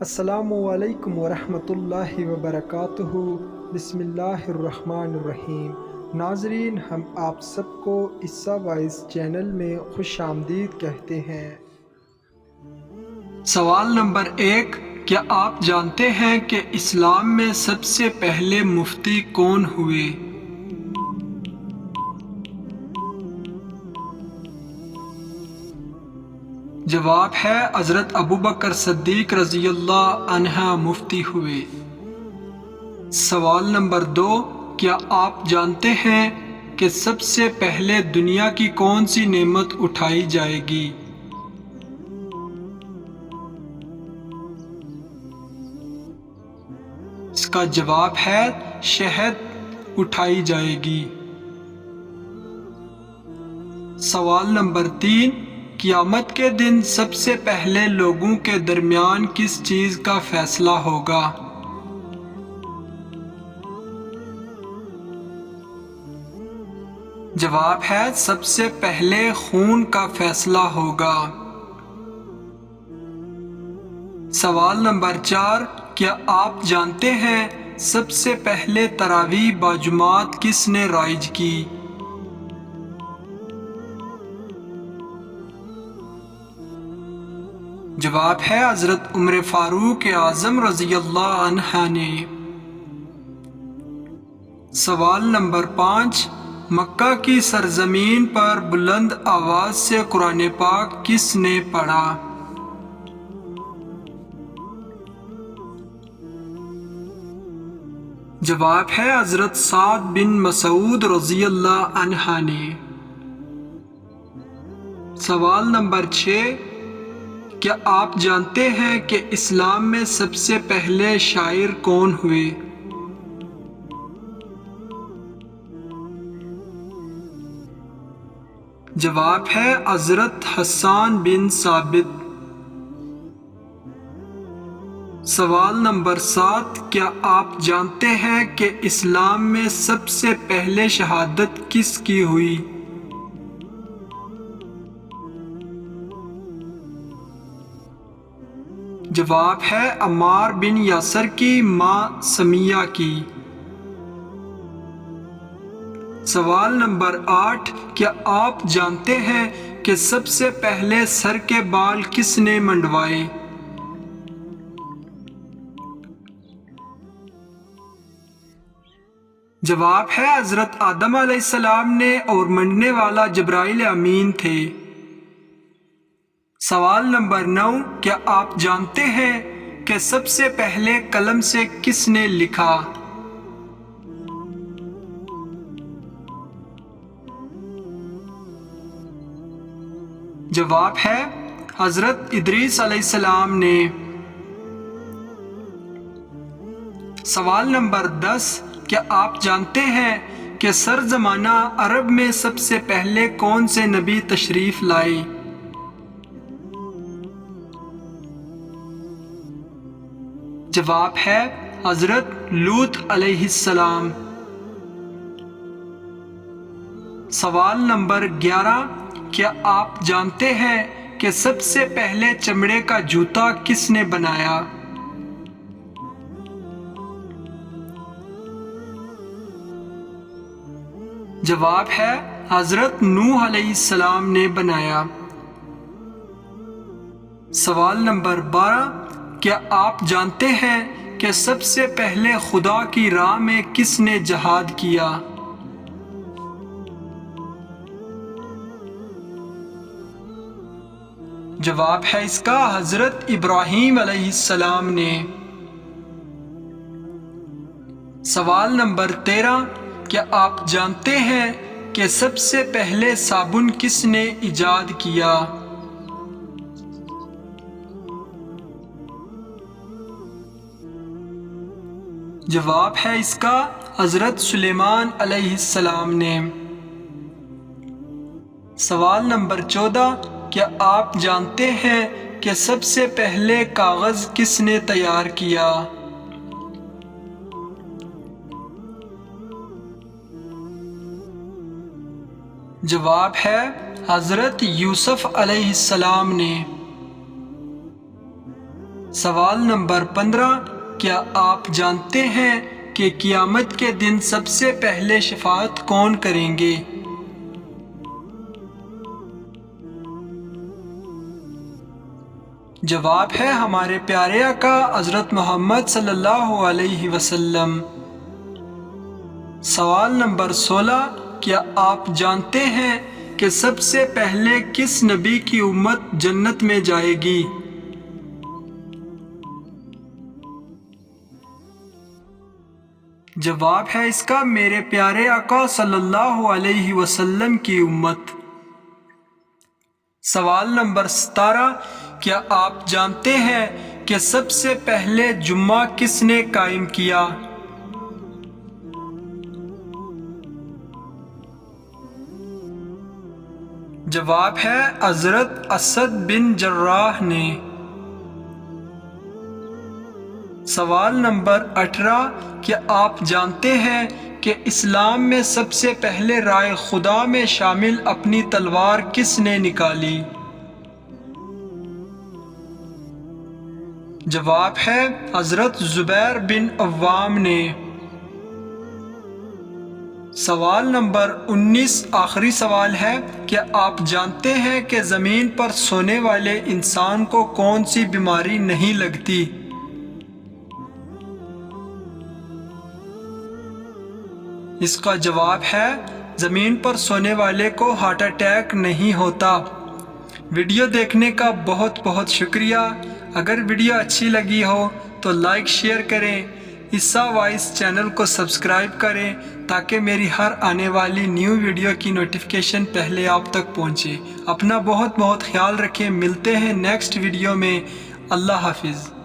السلام علیکم ورحمۃ اللہ وبرکاتہ۔ بسم اللہ الرحمن الرحیم۔ ناظرین، ہم آپ سب کو عیسیٰ وائس چینل میں خوش آمدید کہتے ہیں۔ سوال نمبر 1، کیا آپ جانتے ہیں کہ اسلام میں سب سے پہلے مفتی کون ہوئے؟ جواب ہے حضرت ابوبکر صدیق رضی اللہ عنہ مفتی ہوئے۔ سوال نمبر 2، کیا آپ جانتے ہیں کہ سب سے پہلے دنیا کی کون سی نعمت اٹھائی جائے گی؟ اس کا جواب ہے شہد اٹھائی جائے گی۔ سوال نمبر 3، قیامت کے دن سب سے پہلے لوگوں کے درمیان کس چیز کا فیصلہ ہوگا؟ جواب ہے سب سے پہلے خون کا فیصلہ ہوگا۔ سوال نمبر 4، کیا آپ جانتے ہیں سب سے پہلے تراویح باجماعت کس نے رائج کی؟ جواب ہے حضرت عمر فاروق اعظم رضی اللہ عنہ نے۔ سوال نمبر 5، مکہ کی سرزمین پر بلند آواز سے قرآن پاک کس نے پڑھا؟ جواب ہے حضرت سعد بن مسعود رضی اللہ عنہ نے۔ سوال نمبر 6، کیا آپ جانتے ہیں کہ اسلام میں سب سے پہلے شاعر کون ہوئے؟ جواب ہے حضرت حسان بن ثابت۔ سوال نمبر 7، کیا آپ جانتے ہیں کہ اسلام میں سب سے پہلے شہادت کس کی ہوئی؟ جواب ہے عمار بن یاسر کی ماں سمیہ کی۔ سوال نمبر 8، کیا آپ جانتے ہیں کہ سب سے پہلے سر کے بال کس نے منڈوائے؟ جواب ہے حضرت آدم علیہ السلام نے، اور منڈنے والا جبرائیل امین تھے۔ سوال نمبر 9، کیا آپ جانتے ہیں کہ سب سے پہلے قلم سے کس نے لکھا؟ جواب ہے حضرت ادریس علیہ السلام نے۔ سوال نمبر 10، کیا آپ جانتے ہیں کہ سر زمانہ عرب میں سب سے پہلے کون سے نبی تشریف لائے؟ جواب ہے حضرت لوط علیہ السلام۔ سوال نمبر 11، کیا آپ جانتے ہیں کہ سب سے پہلے چمڑے کا جوتا کس نے بنایا؟ جواب ہے حضرت نوح علیہ السلام نے بنایا۔ سوال نمبر 12، کیا آپ جانتے ہیں کہ سب سے پہلے خدا کی راہ میں کس نے جہاد کیا؟ جواب ہے اس کا حضرت ابراہیم علیہ السلام نے۔ سوال نمبر 13، کیا آپ جانتے ہیں کہ سب سے پہلے صابن کس نے ایجاد کیا؟ جواب ہے اس کا حضرت سلیمان علیہ السلام نے۔ سوال نمبر 14، کیا آپ جانتے ہیں کہ سب سے پہلے کاغذ کس نے تیار کیا؟ جواب ہے حضرت یوسف علیہ السلام نے۔ سوال نمبر 15، کیا آپ جانتے ہیں کہ قیامت کے دن سب سے پہلے شفاعت کون کریں گے؟ جواب ہے ہمارے پیارے آقا حضرت محمد صلی اللہ علیہ وسلم۔ سوال نمبر 16، کیا آپ جانتے ہیں کہ سب سے پہلے کس نبی کی امت جنت میں جائے گی؟ جواب ہے اس کا میرے پیارے آقا صلی اللہ علیہ وسلم کی امت۔ سوال نمبر 17، کیا آپ جانتے ہیں کہ سب سے پہلے جمعہ کس نے قائم کیا؟ جواب ہے حضرت اسد بن جراح نے۔ سوال نمبر 18، کیا آپ جانتے ہیں کہ اسلام میں سب سے پہلے رائے خدا میں شامل اپنی تلوار کس نے نکالی؟ جواب ہے حضرت زبیر بن عوام نے۔ سوال نمبر 19 آخری سوال ہے، کیا آپ جانتے ہیں کہ زمین پر سونے والے انسان کو کون سی بیماری نہیں لگتی؟ اس کا جواب ہے زمین پر سونے والے کو ہارٹ اٹیک نہیں ہوتا۔ ویڈیو دیکھنے کا بہت بہت شکریہ۔ اگر ویڈیو اچھی لگی ہو تو لائک شیئر کریں، عیسیٰ وائس چینل کو سبسکرائب کریں تاکہ میری ہر آنے والی نیو ویڈیو کی نوٹیفیکیشن پہلے آپ تک پہنچے۔ اپنا بہت بہت خیال رکھیں، ملتے ہیں نیکسٹ ویڈیو میں۔ اللہ حافظ۔